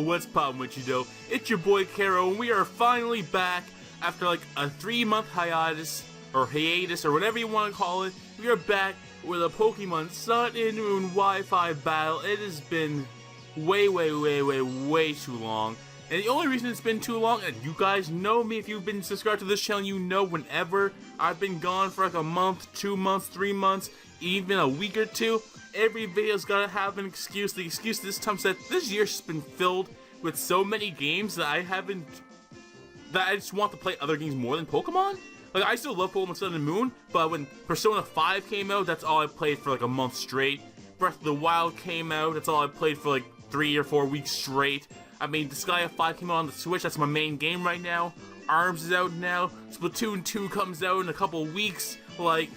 what's poppin' with you though? It's your boy Kero, and we are finally back after like a 3-month hiatus, or whatever you want to call it. We are back with a Pokemon Sun and Moon Wi-Fi battle. It has been way too long. And the only reason it's been too long, and you guys know me, if you've been subscribed to this channel, you know whenever I've been gone for like a month, 2 months, 3 months, even a week or two, every video's gotta have an excuse. The excuse this time is that this year's just been filled with so many games that I just want to play other games more than Pokemon. Like, I still love Pokemon Sun and Moon, but when Persona 5 came out, that's all I played for like a month straight. Breath of the Wild came out, that's all I played for like 3 or 4 weeks straight. I mean, Disgaea 5 came out on the Switch, that's my main game right now. ARMS is out now, Splatoon 2 comes out in a couple weeks. Like,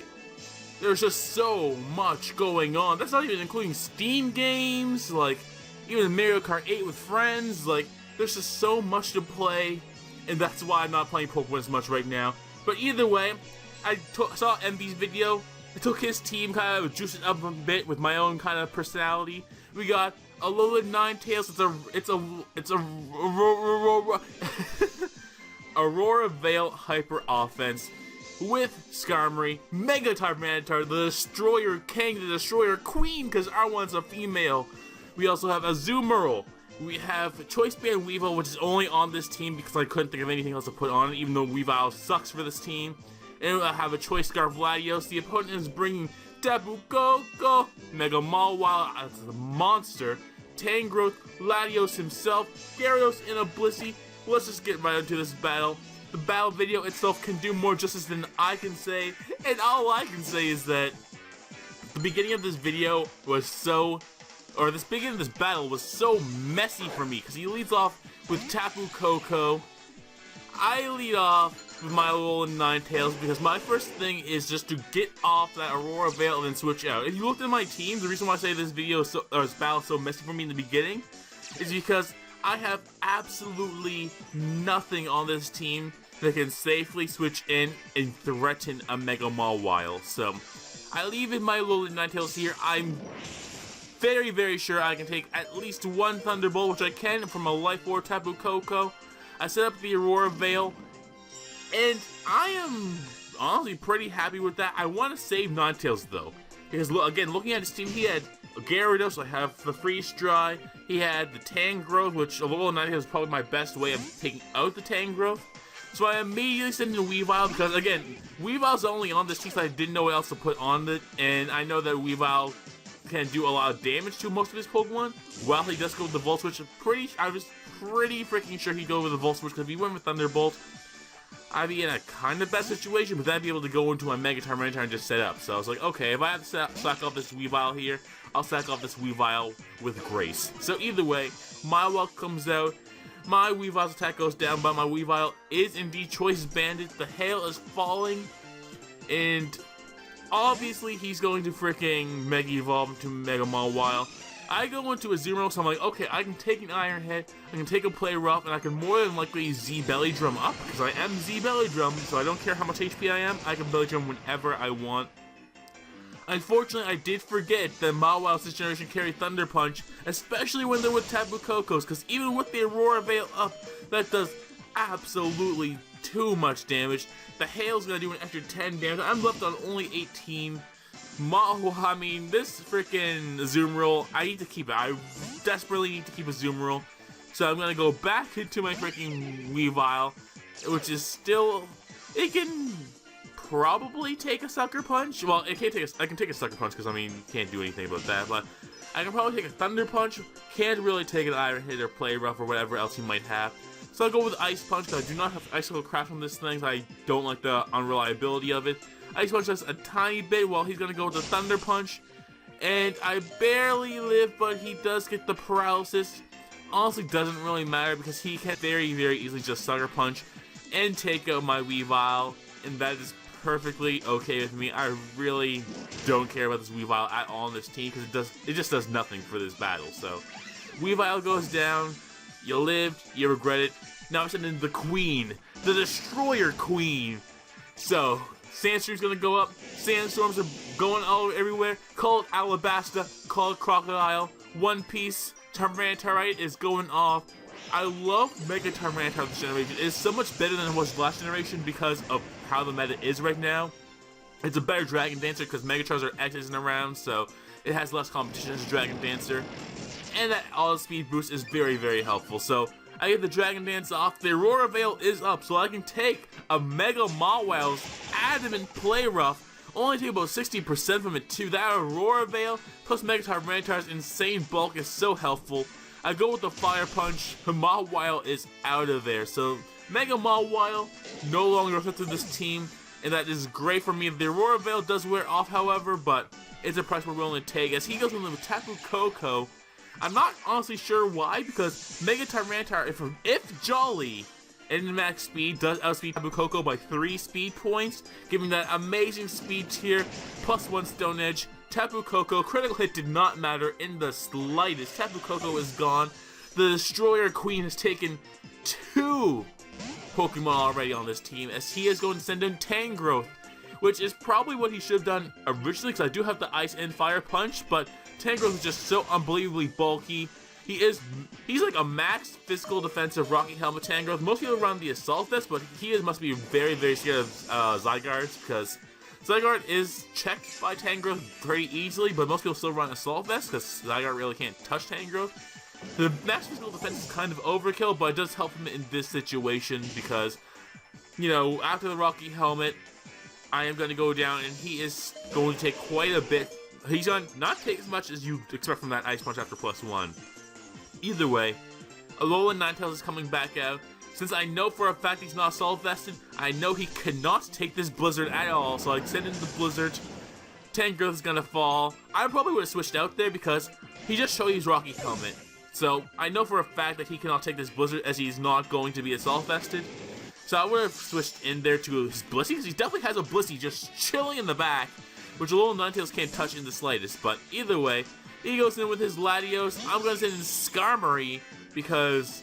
there's just so much going on. That's not even including Steam games, like, even Mario Kart 8 with friends. Like, there's just so much to play, and that's why I'm not playing Pokemon as much right now. But either way, I saw MV's video. I took his team, kind of juiced it up a bit with my own kind of personality. We got Alola Ninetales. It's a Aurora Veil Hyper Offense with Skarmory, Mega Tyranitar, the Destroyer King, the Destroyer Queen, because our one's a female. We also have Azumarill. We have Choice Band Weavile, which is only on this team because I couldn't think of anything else to put on it, even though Weavile sucks for this team. And I have a Choice Scarf Latios. The opponent is bringing Tapu Koko, Mega Mawile as the monster, Tangrowth, Latios himself, Gyarados, and a Blissey. Let's just get right into this battle. The battle video itself can do more justice than I can say, and all I can say is that the beginning of this video was this beginning of this battle was so messy for me, because he leads off with Tapu Koko. I lead off with my Alola Ninetales because my first thing is just to get off that Aurora Veil and then switch out. If you looked at my team, the reason why I say this video this battle is so messy for me in the beginning is because I have absolutely nothing on this team that can safely switch in and threaten a Mega Mawile. So I leave in my Alola Ninetales here. I'm very sure I can take at least one Thunderbolt, which I can from a Life Orb Tapu Koko. I set up the Aurora Veil, and I am honestly pretty happy with that. I want to save Ninetales though, because again, looking at his team, he had Gyarados, I have the Freeze Dry, he had the Tangrowth, which Alola Ninetales is probably my best way of taking out the Tangrowth. So I immediately sent in Weavile, because again, Weavile's only on this team, so I didn't know what else to put on it, and I know that Weavile can do a lot of damage to most of his Pokemon. While he does go with the Volt Switch, I was pretty freaking sure he'd go with the Volt Switch, because if he went with Thunderbolt, I'd be in a kind of bad situation, but then I'd be able to go into my Mega Tyranitar and just set up. So I was like, okay, if I have to sack off this Weavile here, I'll sack off this Weavile with grace. So either way, my luck comes out. My Weavile's attack goes down, but my Weavile is indeed Choice Banded. The hail is falling, and obviously he's going to freaking Mega Evolve into Mega Mawile. I go into a Azumarill, so I'm like, okay, I can take an Iron Head, I can take a Play Rough, and I can more than likely Z Belly Drum up, because I am Z Belly Drum, so I don't care how much HP I am, I can Belly Drum whenever I want. Unfortunately, I did forget that Mawiles this generation carry Thunder Punch, especially when they're with Tapu Kokos, because even with the Aurora Veil up, that does absolutely too much damage. The Hail's gonna do an extra 10 damage. I'm left on only 18. I mean, this freaking Azumarill, I need to keep it. I desperately need to keep a Azumarill. So I'm gonna go back into my freaking Weavile, which is still, it can probably take a Sucker Punch. Well, I can take a Sucker Punch because I mean, can't do anything about that. But I can probably take a Thunder Punch. Can't really take an Iron Hit or Play Rough or whatever else he might have. So I'll go with Ice Punch because I do not have Icicle Craft on this thing. So I don't like the unreliability of it. Ice Punch does a tiny bit while he's going to go with the Thunder Punch. And I barely live, but he does get the Paralysis. Honestly, doesn't really matter because he can very easily just Sucker Punch and take out my Weavile. And that is perfectly okay with me. I really don't care about this Weavile at all on this team because it just does nothing for this battle. So Weavile goes down. You lived, you regret it. Now I'm sending the Queen, the Destroyer Queen. So Sandstorm's gonna go up. Sandstorms are going all everywhere. Call it Alabasta. Call it Crocodile. One Piece. Tyranitar is going off. I love Mega Tyranitar this generation. It is so much better than it was last generation because of how the meta is right now. It's a better Dragon Dancer because Megatars are X's around, so it has less competition as a Dragon Dancer. And that all-speed boost is very, very helpful. So I get the Dragon Dance off. The Aurora Veil is up, so I can take a Mega Mawile, Adamant Play Rough, only take about 60% from it too. That Aurora Veil plus Mega Tyranitar's insane bulk is so helpful. I go with the Fire Punch. The Mawile is out of there. So Mega Mawile no longer affected this team, and that is great for me. The Aurora Veil does wear off, however, but it's a price we're willing to take. As he goes with the Tapu Koko, I'm not honestly sure why, because Mega Tyranitar, if Jolly and max speed, does outspeed Tapu Koko by 3 speed points, giving that amazing speed tier, +1 Stone Edge. Tapu Koko, critical hit did not matter in the slightest. Tapu Koko is gone. The Destroyer Queen has taken 2 Pokemon already on this team, as he is going to send in Tangrowth, which is probably what he should have done originally, because I do have the Ice and Fire Punch, but Tangrowth is just so unbelievably bulky. He's like a max physical defensive Rocky Helmet Tangrowth. Most people run the Assault Vest, but he must be very, very scared of Zygarde, because Zygarde is checked by Tangrowth pretty easily, but most people still run Assault Vest, because Zygarde really can't touch Tangrowth. The max physical defense is kind of overkill, but it does help him in this situation, because, you know, after the Rocky Helmet, I am going to go down, and he is going to take quite a bit. He's going to not take as much as you expect from that Ice Punch after +1. Either way, Alolan Ninetales is coming back out. Since I know for a fact he's not Assault Vested, I know he cannot take this Blizzard at all, so I send in the Blizzard. Tangrowth is going to fall. I probably would have switched out there because he just showed his Rocky Helmet. So I know for a fact that he cannot take this Blizzard as he's not going to be Assault Vested. So I would have switched in there to his Blissey, because he definitely has a Blissey just chilling in the back, which Alolan Ninetales can't touch in the slightest. But either way, he goes in with his Latios. I'm going to send in Skarmory, because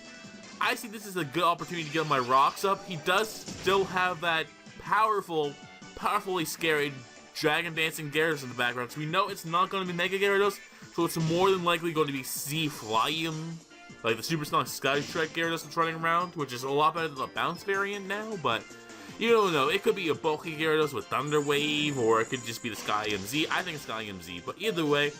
I see this as a good opportunity to get my rocks up. He does still have that powerfully scary Dragon Dancing Gyarados in the background, so we know it's not going to be Mega Gyarados, so it's more than likely going to be Z-Flyum, like the Super Sonic Sky Strike Gyarados that's running around, which is a lot better than the Bounce variant now, but you don't know. It could be a bulky Gyarados with Thunder Wave, or it could just be the Sky MZ. I think it's Sky MZ, but either way,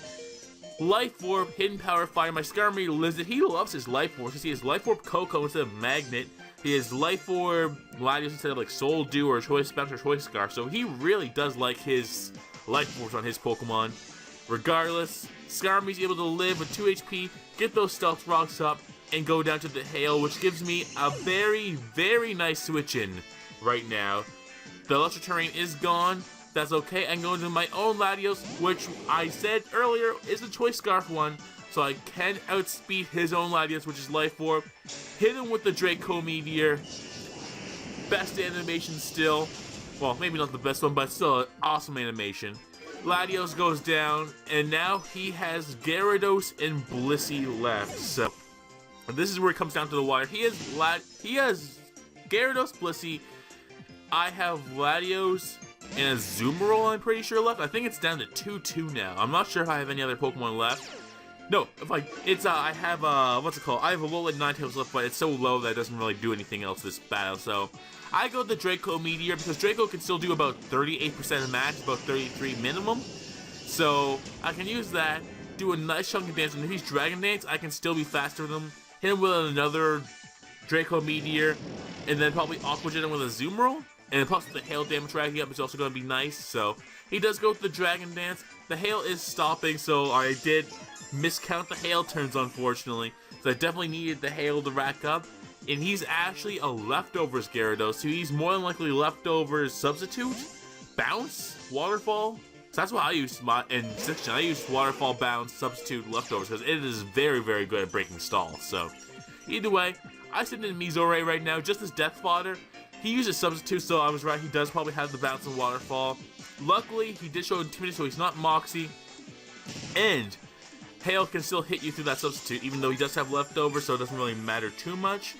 Life Orb, Hidden Power Fire. My Skarmory lives it. He loves his Life Orb. He has Life Orb Koko instead of Magnet. He has Life Orb Latios instead of like Soul Dew or Choice Bounce or Choice Scarf. So he really does like his Life Orbs on his Pokemon. Regardless, Skarmory's able to live with 2 HP, get those Stealth Rocks up, and go down to the Hail, which gives me a very, very nice switch in right now. The Electric Terrain is gone. That's okay. I'm going to my own Latios, which I said earlier is a Choice Scarf one, so I can outspeed his own Latios, which is Life Orb. Hit him with the Draco Meteor. Best animation still. Well, maybe not the best one, but still an awesome animation. Latios goes down, and now he has Gyarados and Blissey left. So this is where it comes down to the wire. He has Gyarados, Blissey. I have Latios and a Azumarill, I'm pretty sure, left. I think it's down to 2-2 now. I'm not sure if I have any other Pokemon left. No, I have what's it called? I have a Alolan Ninetales left, but it's so low that it doesn't really do anything else this battle. So I go with the Draco Meteor, because Draco can still do about 38% of max, about 33 minimum. So I can use that, do a nice chunky dance, and if he's Dragon Dance, I can still be faster than him. Hit him with another Draco Meteor, and then probably Aqua Jet him with a Azumarill. And plus the Hail damage racking up is also going to be nice. So he does go with the Dragon Dance. The Hail is stopping, so I did miscount the Hail turns, unfortunately. So I definitely needed the Hail to rack up. And he's actually a Leftovers Gyarados, so he's more than likely Leftovers Substitute, Bounce, Waterfall. So that's what I use in 6th Gen. I use Waterfall, Bounce, Substitute, Leftovers, because it is very, very good at breaking stalls. So either way, I send in Mizore right now, just as Death Fodder. He uses Substitute, so I was right. He does probably have the Bounce and Waterfall. Luckily, he did show Intimidate, so he's not Moxie. And Hail can still hit you through that Substitute, even though he does have Leftovers, so it doesn't really matter too much.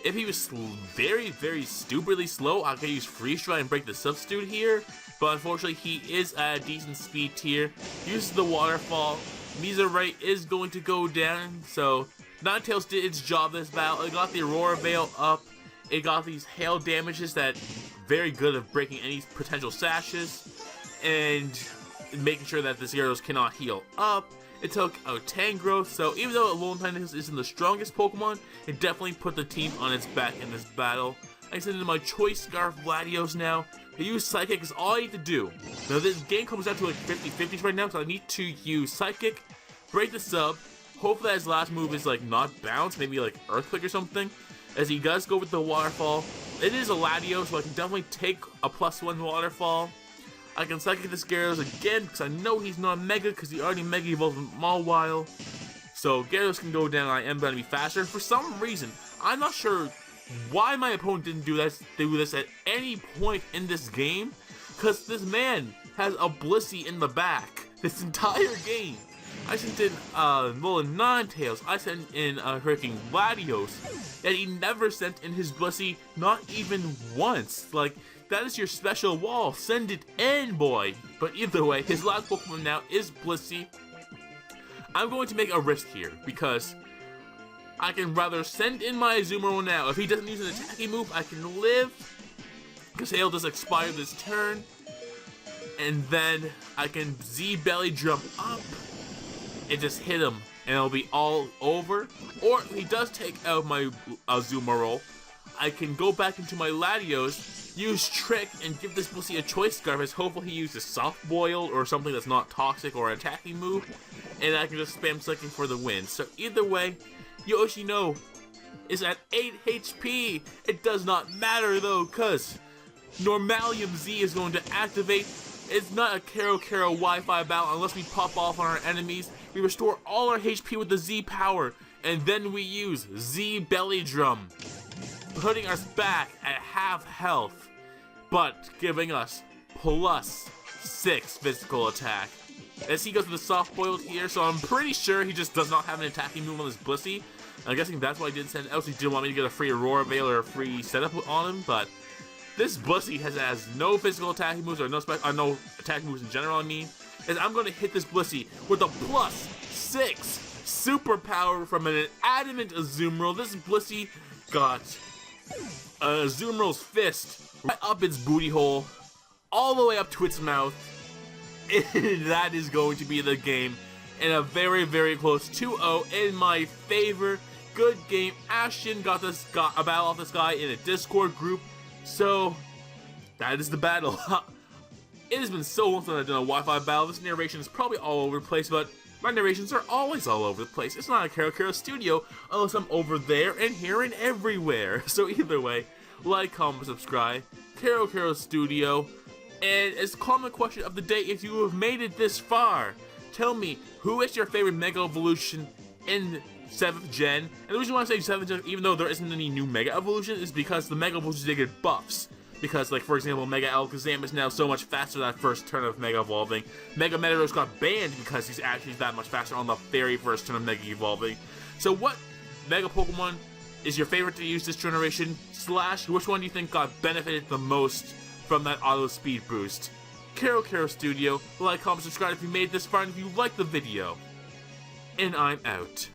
If he was very, very stupidly slow, I could use Freeze Dry and break the Substitute here. But unfortunately, he is at a decent speed tier. Uses the Waterfall. Mizore is going to go down, so Ninetales did its job this battle. It got the Aurora Veil up. It got these hail damages that very good at breaking any potential sashes and making sure that the Gyarados cannot heal up. It took out Tangrowth, so even though Alolan Ninetales isn't the strongest Pokemon, it definitely put the team on its back in this battle. I send in my Choice Scarf Latios now. I use Psychic is all I need to do. Now this game comes down to like 50-50s right now, so I need to use Psychic, break the sub. Hopefully his last move is like not bounce, maybe like Earthquake or something. As he does go with the Waterfall. It is a Latios, so I can definitely take a +1 Waterfall. I can Psychic the Gyarados again, because I know he's not Mega, because he already Mega Evolved in Mawile. So Gyarados can go down, I am going to be faster. For some reason, I'm not sure why my opponent didn't do this at any point in this game, because this man has a Blissey in the back this entire game. I sent in Alolan Ninetales, I sent in freaking Latios, and he never sent in his Blissey, not even once. Like, that is your special wall, send it in, boy. But either way, his last Pokemon now is Blissey. I'm going to make a risk here, because I can rather send in my Azumarill now. If he doesn't use an attacking move, I can live, because Hail does expire this turn. And then I can Z-Belly Drum up and just hit him, and it'll be all over. Or if he does take out my Azumarill, I can go back into my Latios, use Trick, and give this Blissey a Choice Scarf, as hopefully he uses Soft Boiled or something that's not toxic or an attacking move, and I can just spam Psychic for the win. So either way, Yoshino is at 8 HP. It does not matter though, cause Normalium Z is going to activate. It's not a Kero Wi-Fi battle unless we pop off on our enemies. We restore all our HP with the Z power, and then we use Z Belly Drum, putting us back at half health, but giving us +6 physical attack. As he goes to the Soft Boiled here, so I'm pretty sure he just does not have an attacking move on his Blissey. I'm guessing that's why he didn't send it out, so he didn't want me to get a free Aurora Veil or a free setup on him, but this Blissey has no physical attacking moves, or no attacking moves in general, I mean. As I'm going to hit this Blissey with a +6 superpower from an Adamant Azumarill. This Blissey got Azumarill's fist right up its booty hole, all the way up to its mouth. And that is going to be the game in a very, very close 2-0 in my favor. Good game. Ashton got a battle off this guy in a Discord group. So, that is the battle. It has been so long since I've done a Wi-Fi battle. This narration is probably all over the place, but my narrations are always all over the place. It's not a Kerokerostudio unless I'm over there and here and everywhere. So either way, like, comment, subscribe. Kerokerostudio. And as common question of the day, if you have made it this far, tell me, who is your favorite Mega Evolution in 7th Gen? And the reason why I say 7th Gen, even though there isn't any new Mega Evolution, is because the Mega Evolutions, they get buffs. Because, like, for example, Mega Alakazam is now so much faster that first turn of Mega Evolving. Mega Metagross got banned because he's actually that much faster on the very first turn of Mega Evolving. So what Mega Pokemon is your favorite to use this generation? / which one do you think got benefited the most from that auto speed boost? Kerokerostudio, like, comment, subscribe if you made it this far, and if you liked the video. And I'm out.